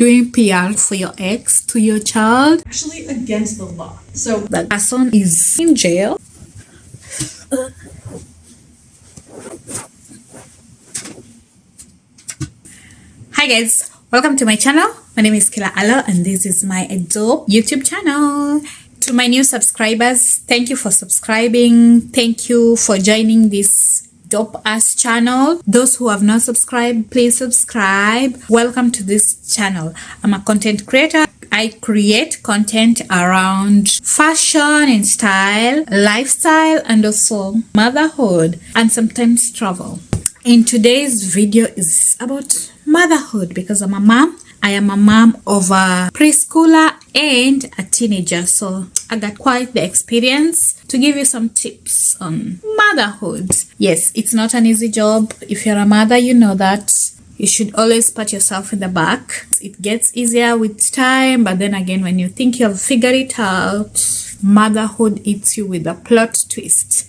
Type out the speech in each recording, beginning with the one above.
doing PR for your ex to your child. Actually against the law. So The person is in jail. Hi guys, welcome to my channel. My name is Kila Alo and this is my dope YouTube channel. To my new subscribers, thank you for subscribing. Thank you for joining this dope ass channel. Those who have not subscribed, please subscribe. Welcome to this channel. I'm a content creator. I create content around fashion and style, lifestyle, and also motherhood, and sometimes travel. In today's video is about motherhood because I'm a mom. I am a mom of a preschooler and a teenager, so I got quite the experience to give you some tips on motherhood. Yes, it's not an easy job. If you're a mother, you know that. You should always pat yourself in the back. It gets easier with time, but then again, when you think you've figured it out, motherhood hits you with a plot twist.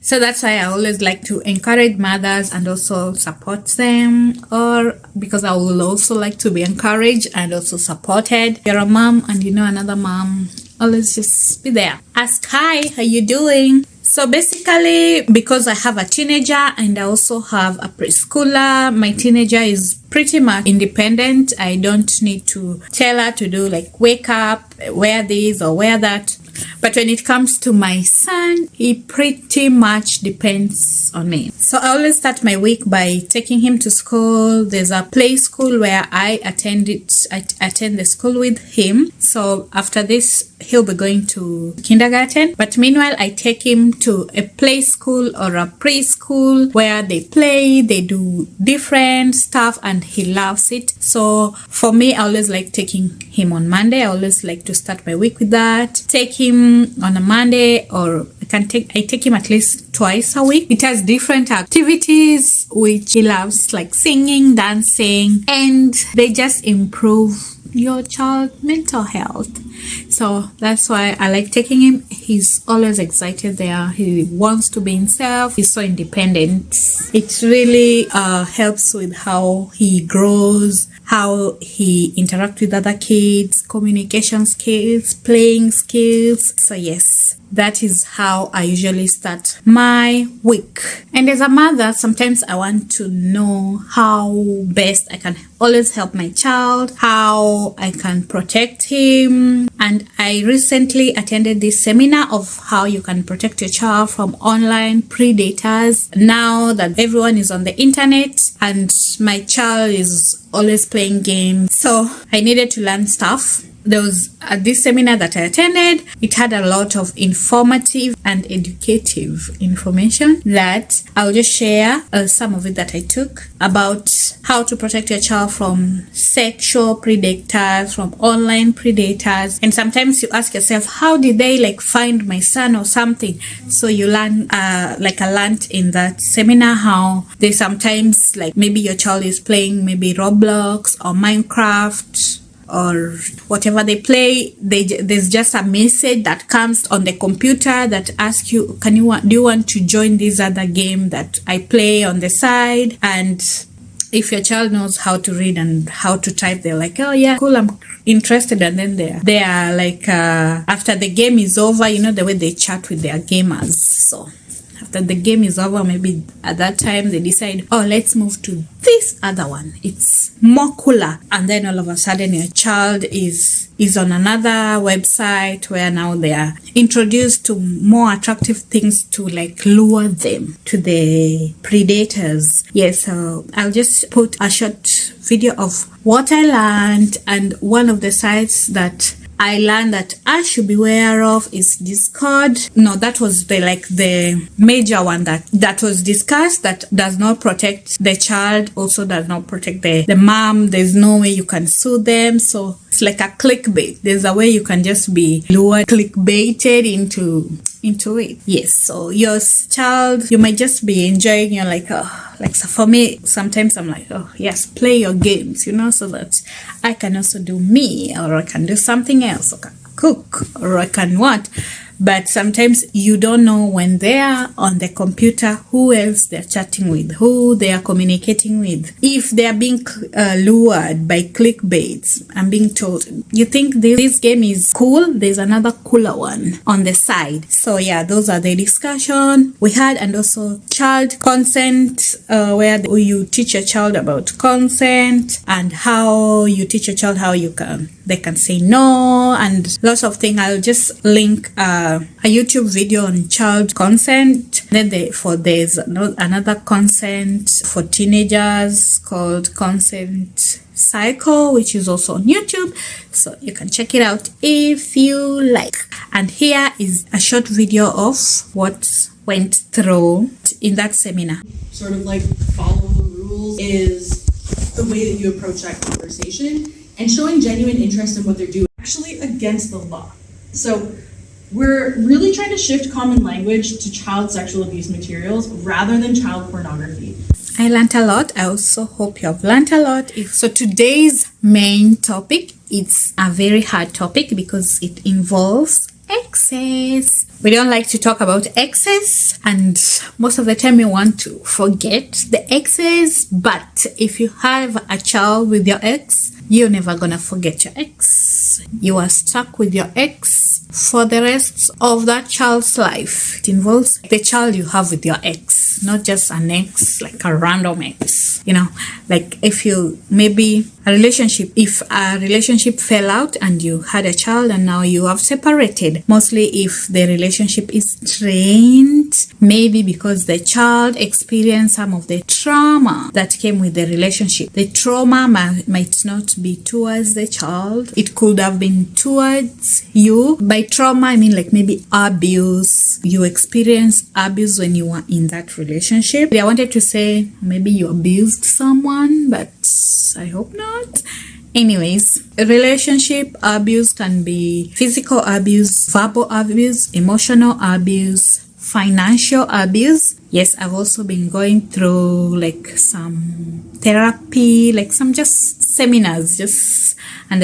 So that's why I always like to encourage mothers and also support them, or because I will also like to be encouraged and also supported. If you're a mom and you know another mom, always just be there. Ask, hi, how you doing? So basically, because I have a teenager and I also have a preschooler, my teenager is pretty much independent. I don't need to tell her to do like wake up, wear this or wear that. But when it comes to my son, he pretty much depends on me. So I always start my week by taking him to school. There's a play school where I attend it. I attend the school with him. So after this, he'll be going to kindergarten. But meanwhile, I take him to a play school or a preschool where they play, they do different stuff, and he loves it. So for me, I always like taking him on Monday. I always like to start my week with that. Take him on a Monday, or I take him at least twice a week. It has different activities which he loves, like singing, dancing, and they just improve your child's mental health. So that's why I like taking him. He's always excited there. He wants to be himself. He's so independent. It really helps with how he grows, how he interacts with other kids, communication skills, playing skills. So yes, that is how I usually start my week. And as a mother, sometimes I want to know how best I can always help my child, how I can protect him. And I recently attended this seminar of how you can protect your child from online predators. Now that everyone is on the internet and my child is always playing games, so I needed to learn stuff. There was this seminar that I attended. It had a lot of informative and educative information that I'll just share some of it that I took about how to protect your child from sexual predators, from online predators. And sometimes you ask yourself, how did they like find my son or something? So you learn, like I learned in that seminar, how they sometimes, like maybe your child is playing maybe Roblox or Minecraft or whatever they play, there's just a message that comes on the computer that asks you, do you want to join this other game that I play on the side? And if your child knows how to read and how to type, they're like, oh yeah, cool, I'm interested. And then they are like, after the game is over, you know, the way they chat with their gamers. So after the game is over, maybe at that time they decide, oh, let's move to this other one. It's more cooler. And then all of a sudden your child is on another website where now they are introduced to more attractive things to like lure them to the predators. Yes, so I'll just put a short video of what I learned, and one of the sites that I learned that I should be aware of is Discord. No, that was the major one that was discussed, that does not protect the child, also does not protect the mom. There's no way you can sue them. So it's like a clickbait. There's a way you can just be lured, clickbaited into it. Yes, so your child, you might just be enjoying, you're like, oh, like, so for me, sometimes I'm like, oh yes, play your games, you know, so that I can also do me, or I can do something else, or can cook, or I can what. but sometimes you don't know when they are on the computer who else they're chatting with, who they are communicating with, if they are being lured by clickbaits. I'm being told, you think this game is cool, there's another cooler one on the side. So yeah, those are the discussion we had. And also child consent, where you teach a child about consent and how you teach a child how they can say no and lots of things. I'll just link a YouTube video on child consent. Then there's another consent for teenagers called Consent Cycle, which is also on YouTube, so you can check it out if you like. And here is a short video of what went through in that seminar. sort of like follow the rules is the way that you approach that conversation and showing genuine interest in what they're doing, actually against the law. So we're really trying to shift common language to child sexual abuse materials rather than child pornography. I learned a lot. I also hope you have learned a lot. So today's main topic, it's a very hard topic because it involves exes. We don't like to talk about exes, and most of the time we want to forget the exes. But if you have a child with your ex, you're never gonna forget your ex. You are stuck with your ex for the rest of that child's life. It involves the child you have with your ex, not just an ex, like a random ex. You know, like if a relationship fell out and you had a child and now you have separated, mostly if the relationship is strained, maybe because the child experienced some of the trauma that came with the relationship. The trauma might not be towards the child, it could have been towards you. By trauma, I mean like maybe abuse. You experienced abuse when you were in that relationship. I wanted to say maybe you abused someone, but I hope not. Anyways, relationship abuse can be physical abuse, verbal abuse, emotional abuse, financial abuse. Yes, I've also been going through like some therapy, like some just seminars, and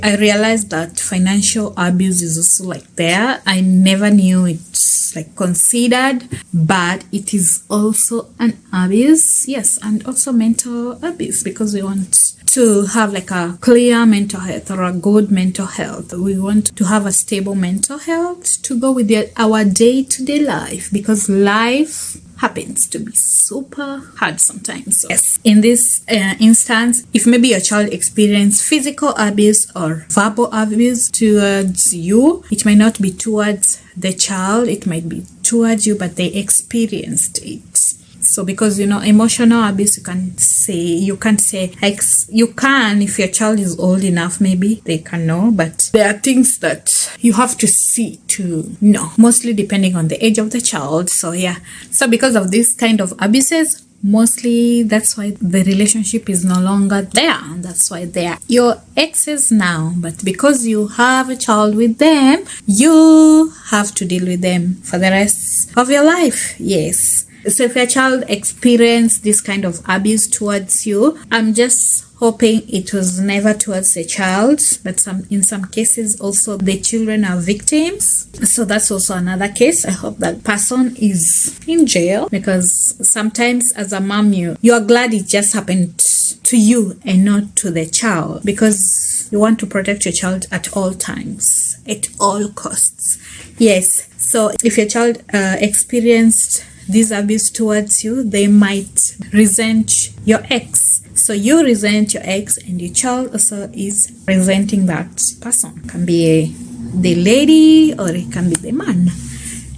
I realized that financial abuse is also like there. I never knew it's like considered, but it is also an abuse. Yes, and also mental abuse, because we want to have like a clear mental health or a good mental health. We want to have a stable mental health to go with our day-to-day life, because life happens to be super hard sometimes. So yes, in this instance, if maybe your child experienced physical abuse or verbal abuse towards you, it might not be towards the child, it might be towards you, but they experienced it. So because emotional abuse, you can't say you can, if your child is old enough, maybe they can know, but there are things that you have to see to know, mostly depending on the age of the child. So yeah, so because of this kind of abuses, mostly that's why the relationship is no longer there, and that's why they are your exes now. But because you have a child with them, you have to deal with them for the rest of your life. Yes. So if your child experienced this kind of abuse towards you, I'm just hoping it was never towards the child, but in some cases also the children are victims. So that's also another case. I hope that person is in jail, because sometimes as a mom, you are glad it just happened to you and not to the child, because you want to protect your child at all times, at all costs. Yes. So if your child experienced this abuse towards you, they might resent your ex. So you resent your ex, and your child also is resenting that person. It can be the lady or it can be the man.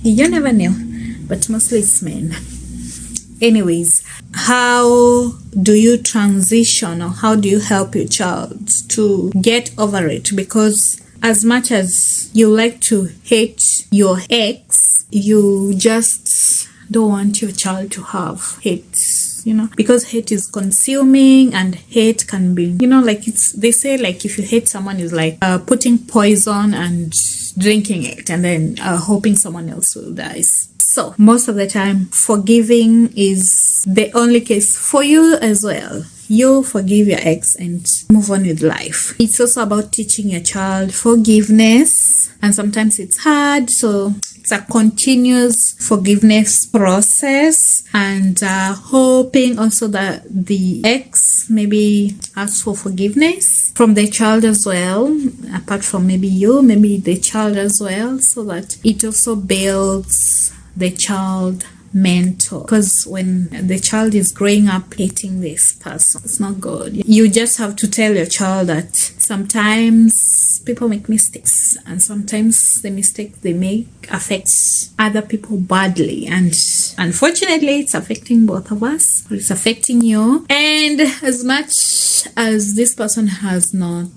You never know, but mostly it's men. Anyways, how do you transition, or how do you help your child to get over it? Because as much as you like to hate your ex, you just don't want your child to have hate, because hate is consuming, and hate can be, like they say, like if you hate someone, is like putting poison and drinking it and then hoping someone else will die. So most of the time, forgiving is the only case for you as well. you forgive your ex and move on with life. It's also about teaching your child forgiveness, and sometimes it's hard, so it's a continuous forgiveness process, and hoping also that the ex maybe asks for forgiveness from the child as well, apart from maybe you, maybe the child as well, so that it also builds the child mentor, because when the child is growing up hating this person, it's not good. You just have to tell your child that sometimes people make mistakes, and sometimes the mistake they make affects other people badly, and unfortunately it's affecting both of us, or it's affecting you. And as much as this person has not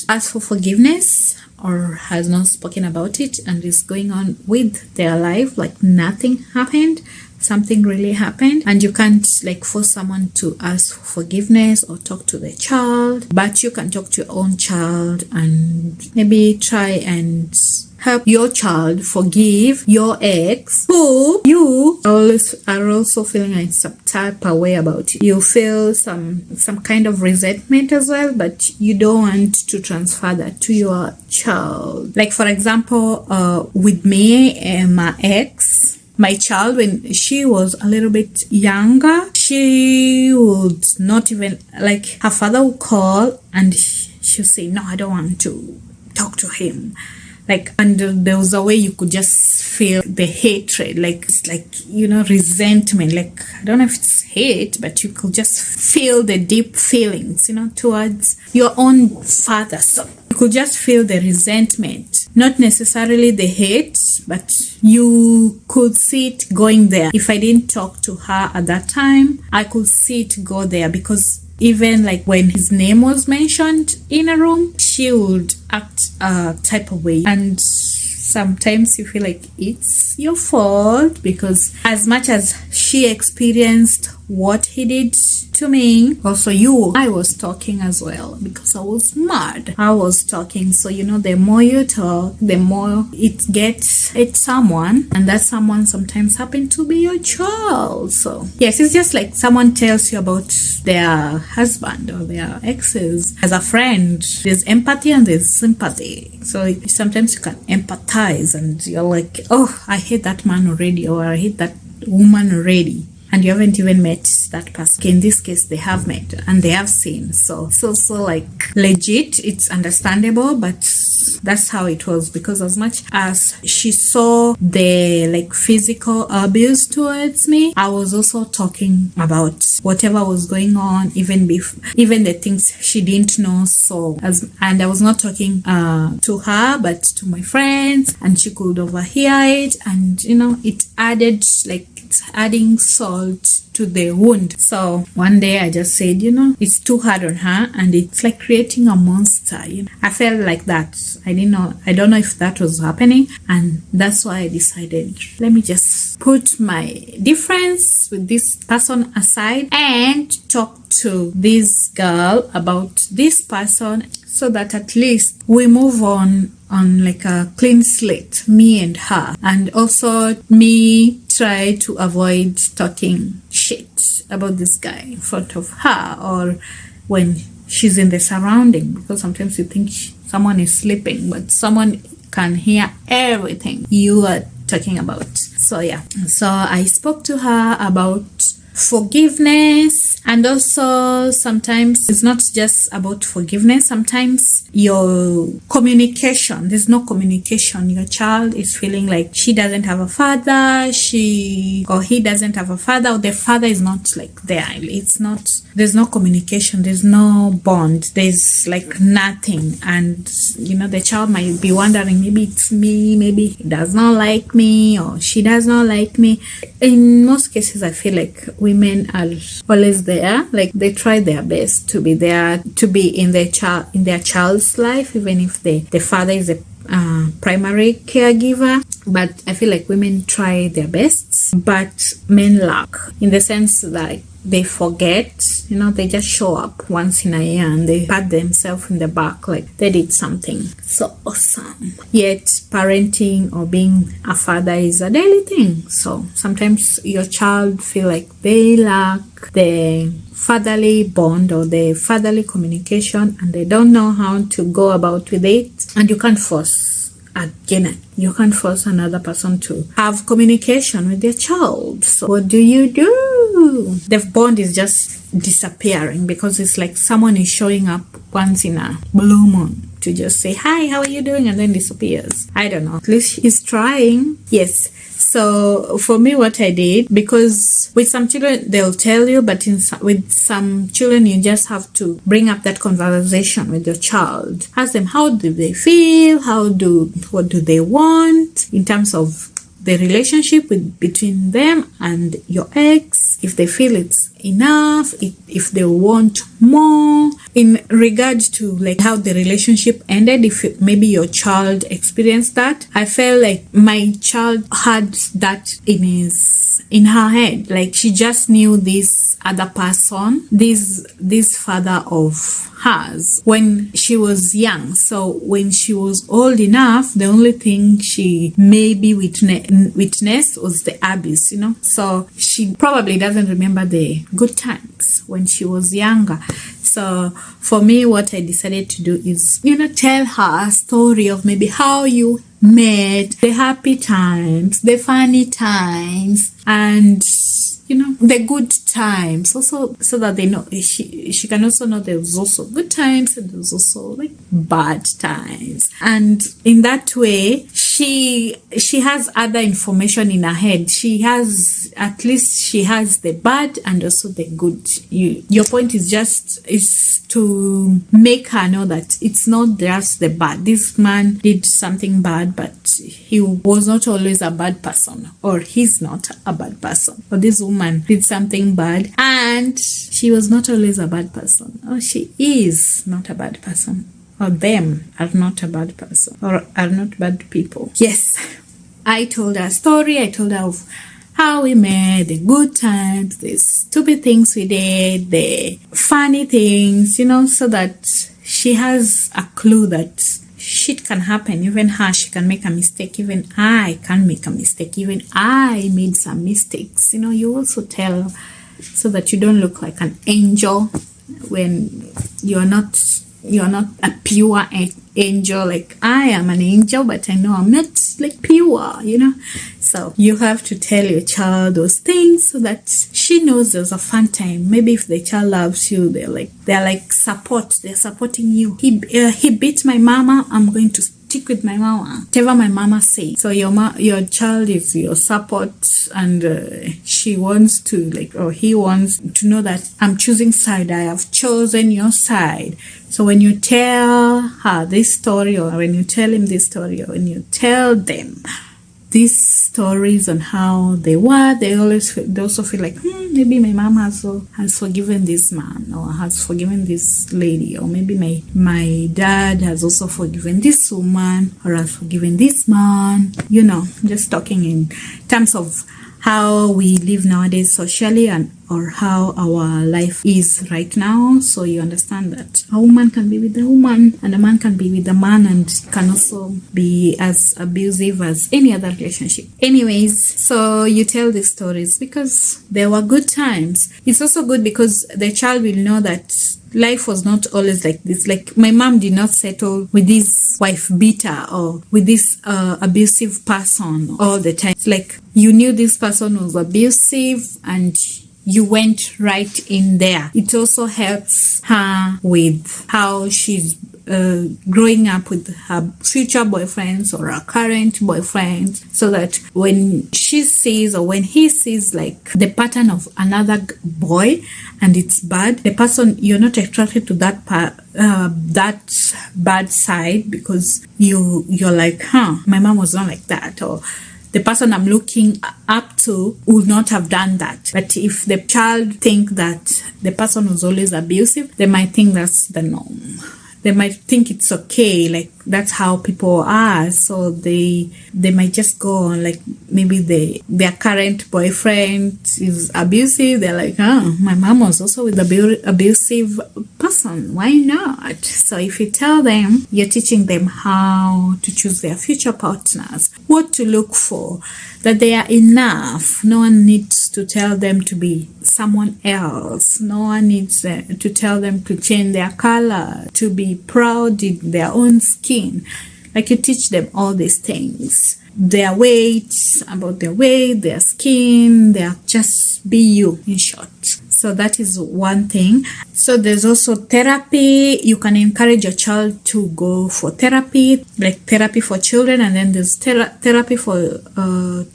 asked for forgiveness or has not spoken about it and is going on with their life like nothing happened, something really happened, and you can't like force someone to ask for forgiveness or talk to the child, but you can talk to your own child and maybe try and help your child forgive your ex, who you are also feeling like some type of way about it. You feel some kind of resentment as well, but you don't want to transfer that to your child. Like for example, with me and my ex, my child, when she was a little bit younger, she would not even, like, her father would call and she'll say, no, I don't want to talk to him. Like, and there was a way you could just feel the hatred, like, it's like, you know, resentment. Like, I don't know if it's hate, but you could just feel the deep feelings, you know, towards your own father. So you could just feel the resentment, not necessarily the hate, but you could see it going there. If I didn't talk to her at that time, I could see it go there, because even like when his name was mentioned in a room, she would act a type of way. And sometimes you feel like it's your fault, because as much as she experienced what he did to me, also I was talking as well, because I was mad. I was talking. So, you know, the more you talk, the more it gets at someone, and that someone sometimes happen to be your child. So yes, it's just like someone tells you about their husband or their exes. As a friend, there's empathy and there's sympathy. So sometimes you can empathize and you're like, oh, I hate that man already, or I hate that woman already, and you haven't even met that person. In this case, they have met and they have seen. So like legit, it's understandable, but that's how it was, because as much as she saw the like physical abuse towards me, I was also talking about whatever was going on, even the things she didn't know. So and I was not talking to her, but to my friends, and she could overhear it, and you know, it added like adding salt to the wound. So one day I just said, you know, it's too hard on her, and it's like creating a monster. You know, I felt like that. I don't know if that was happening, and that's why I decided, let me just put my difference with this person aside and talk to this girl about this person, so that at least we move on like a clean slate, me and her. And also me try to avoid talking shit about this guy in front of her, or when she's in the surrounding, because sometimes you think someone is sleeping, but someone can hear everything you are talking about. So yeah, so I spoke to her about forgiveness, and also sometimes it's not just about forgiveness. Sometimes your communication, there's no communication. Your child is feeling like she doesn't have a father, or he doesn't have a father, or the father is not like there. It's not, there's no communication, there's no bond, there's like nothing. And you know, the child might be wondering, maybe it's me, maybe he does not like me, or she does not like me. In most cases, I feel like women are always there, like they try their best to be there, to be in their child's life, even if the father is a primary caregiver. But I feel like women try their best, but men lack, in the sense that they forget, you know, they just show up once in a year and they pat themselves in the back like they did something so awesome. Yet parenting or being a father is a daily thing. So sometimes your child feel like they lack the fatherly bond or the fatherly communication, and they don't know how to go about with it. And you can't force, again, you can't force another person to have communication with their child. So what do? The bond is just disappearing, because it's like someone is showing up once in a blue moon to just say, hi, how are you doing? And then disappears. I don't know. At least he's trying. Yes. So for me, what I did, because with some children, they'll tell you, but with some children, you just have to bring up that conversation with your child. Ask them, how do they feel? What do they want in terms of the relationship between them and your ex, if they feel it's enough, if they want more, in regard to like how the relationship ended, if maybe your child experienced that. I felt like my child had that in her head, like she just knew this other person, this father of hers, when she was young. So when she was old enough, the only thing she maybe witnessed was the abuse, so she probably doesn't remember the good times when she was younger. So for me, what I decided to do is, tell her a story of maybe how you met, the happy times, the funny times, and the good times also, so that they know, she can also know there was also good times and there was also like bad times. And in that way, she has other information in her head. At least she has the bad and also the good. Your point is to make her know that it's not just the bad. This man did something bad, but he was not always a bad person, or he's not a bad person, or this woman did something bad and she was not always a bad person, or she is not a bad person, or them are not a bad person, or are not bad people. Yes, I told her a story. I told her of how we met, the good times, the stupid things we did, the funny things, so that she has a clue that shit can happen. Even her, she can make a mistake. Even I can make a mistake. Even I made some mistakes. You also tell, so that you don't look like an angel when you're not a pure angel. Like, I am an angel, but I know I'm not like pure, So you have to tell your child those things so that she knows there's a fun time. Maybe if the child loves you, they're like support. They're supporting you. He beat my mama. I'm going to stick with my mama. Whatever my mama says. So your child is your support, and she wants to or he wants to know that I'm choosing side. I have chosen your side. So when you tell her this story, or when you tell him this story, or when you tell them these stories on how they were, they also feel like, maybe my mom has forgiven this man, or has forgiven this lady, or maybe my dad has also forgiven this woman, or has forgiven this man. Just talking in terms of how we live nowadays socially, or how our life is right now. So you understand that a woman can be with a woman, and a man can be with a man, and can also be as abusive as any other relationship. Anyways, so you tell these stories because there were good times. It's also good because the child will know that life was not always like this. Like, my mom did not settle with this wife beater or with this abusive person all the time. It's like, you knew this person was abusive and you went right in there. It also helps her with how she's growing up with her future boyfriends or her current boyfriend, so that when she sees, or when he sees like the pattern of another boy and it's bad, the person, you're not attracted to that bad side, because you're like, my mom was not like that, or the person I'm looking up to would not have done that. But if the child think that the person was always abusive, they might think that's the norm. they might think it's okay, like that's how people are, so they might just go on, like maybe their current boyfriend is abusive, they're like, oh, my mom was also with abusive person, why not? So if you tell them, you're teaching them how to choose their future partners, what to look for, that they are enough. No one needs to tell them to be someone else. No one needs to tell them to change their color, to be proud in their own skin. Like you teach them all these things. Their weight, about their weight, their skin, just be you, in short. So that is one thing. So there's also therapy. You can encourage your child to go for therapy, like therapy for children, and then there's therapy for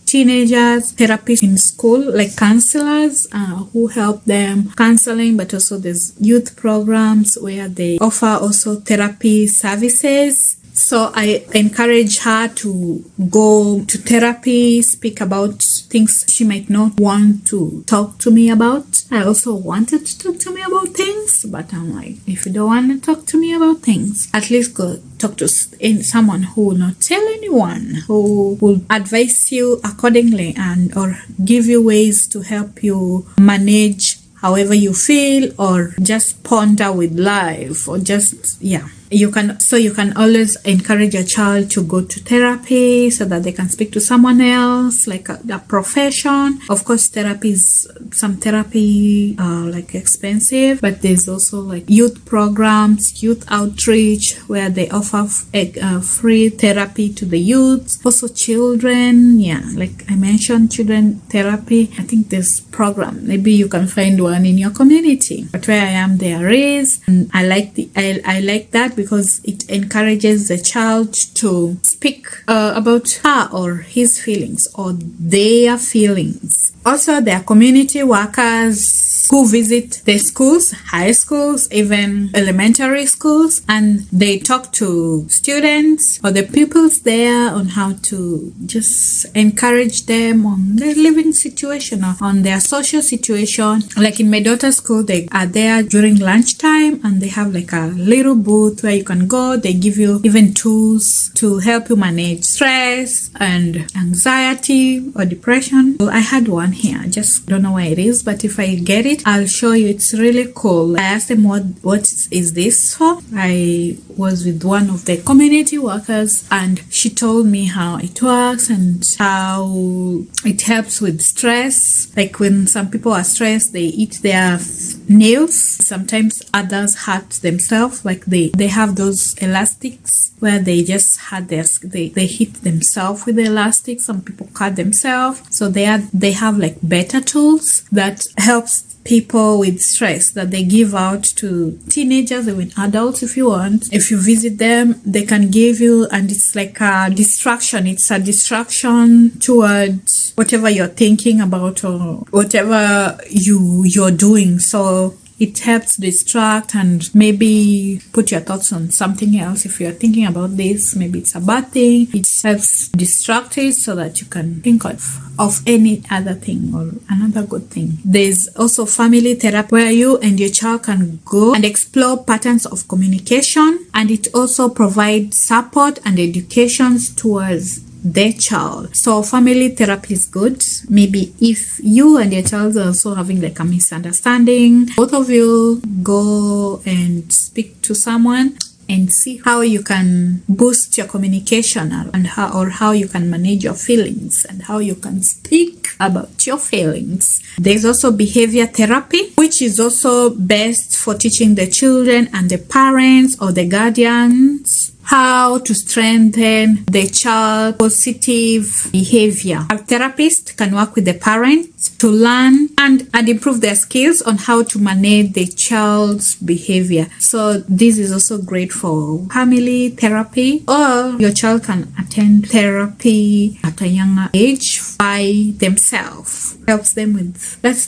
teenagers, therapy in school, like counselors who help them counseling, but also there's youth programs where they offer also therapy services. So I encourage her to go to therapy, speak about things she might not want to talk to me about. I also wanted to talk to me about things, but I'm like, if you don't want to talk to me about things, at least go talk to someone who will not tell anyone, who will advise you accordingly and or give you ways to help you manage however you feel, or just ponder with life, or just, yeah. You can always encourage your child to go to therapy so that they can speak to someone else, like a profession. Of course, some therapy like expensive, but there's also like youth programs, youth outreach, where they offer free therapy to the youth. Also children, yeah, like I mentioned, children therapy. I think there's program. Maybe you can find one in your community. But where I am, there is, and I like that, because it encourages the child to speak about her or his feelings or their feelings. Also, there are community workers who visit the schools, high schools, even elementary schools, and they talk to students or the pupils there on how to just encourage them on their living situation or on their social situation. Like in my daughter's school, they are there during lunchtime, and they have like a little booth where you can go. They give you even tools to help you manage stress and anxiety or depression. Well, I had one here, I just don't know where it is, but if I get it, I'll show you. It's really cool. I asked them what is this for. I was with one of the community workers, and she told me how it works and how it helps with stress. Like when some people are stressed, they eat their nails. Sometimes others hurt themselves, like they have those elastics where they just had they hit themselves with the elastics. Some people cut themselves, so they have like better tools that helps people with stress, that they give out to teenagers, even adults if you want. If you visit them, they can give you, and it's like a distraction. It's a distraction towards whatever you're thinking about or whatever you're doing. So it helps distract and maybe put your thoughts on something else. If you're thinking about this, maybe it's a bad thing, it helps distract it so that you can think of any other thing or another good thing. There's also family therapy, where you and your child can go and explore patterns of communication, and it also provides support and education towards their child. So family therapy is good. Maybe if you and your child are also having like a misunderstanding, both of you go and speak to someone and see how you can boost your communication, and how you can manage your feelings and how you can speak about your feelings. There's also behavior therapy, which is also best for teaching the children and the parents or the guardians how to strengthen the child's positive behavior. A therapist can work with the parents to learn and improve their skills on how to manage the child's behavior. So this is also great for family therapy, or your child can attend therapy at a younger age by themselves. Helps them with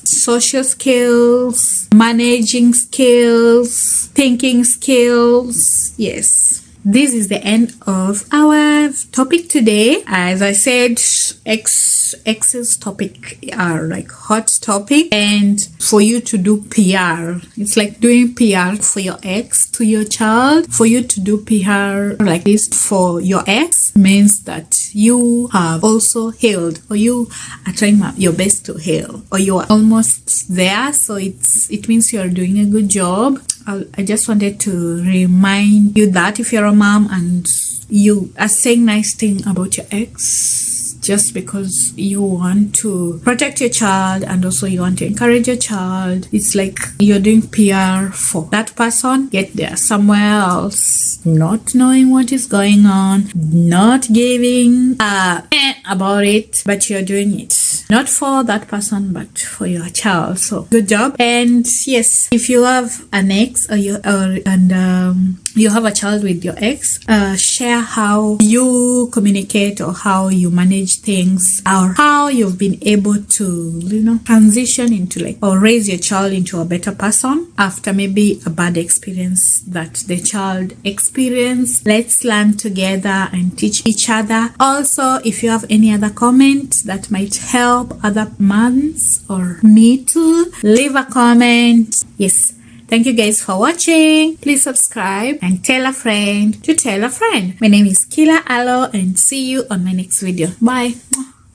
social skills, managing skills, thinking skills. Yes. this is the end of our topic today. As I said, ex's topic are like hot topic, and for you to do PR, it's like doing PR for your ex to your child. For you to do PR like this for your ex means that you have also healed, or you are trying your best to heal, or you are almost there. So it means you're doing a good job. I just wanted to remind you that if you're a mom and you are saying nice thing about your ex just because you want to protect your child and also you want to encourage your child, it's like you're doing PR for that person. Get there somewhere else, not knowing what is going on, not giving about it, but you're doing it not for that person but for your child. So good job. And yes, if you have an ex or you have a child with your ex, share how you communicate or how you manage things, or how you've been able to transition into or raise your child into a better person after maybe a bad experience that the child experienced. Let's learn together and teach each other. Also, if you have any other comment that might help other moms or me too, leave a comment. Yes. Thank you guys for watching. Please subscribe and tell a friend to tell a friend. My name is Kila Alo, and see you on my next video. Bye.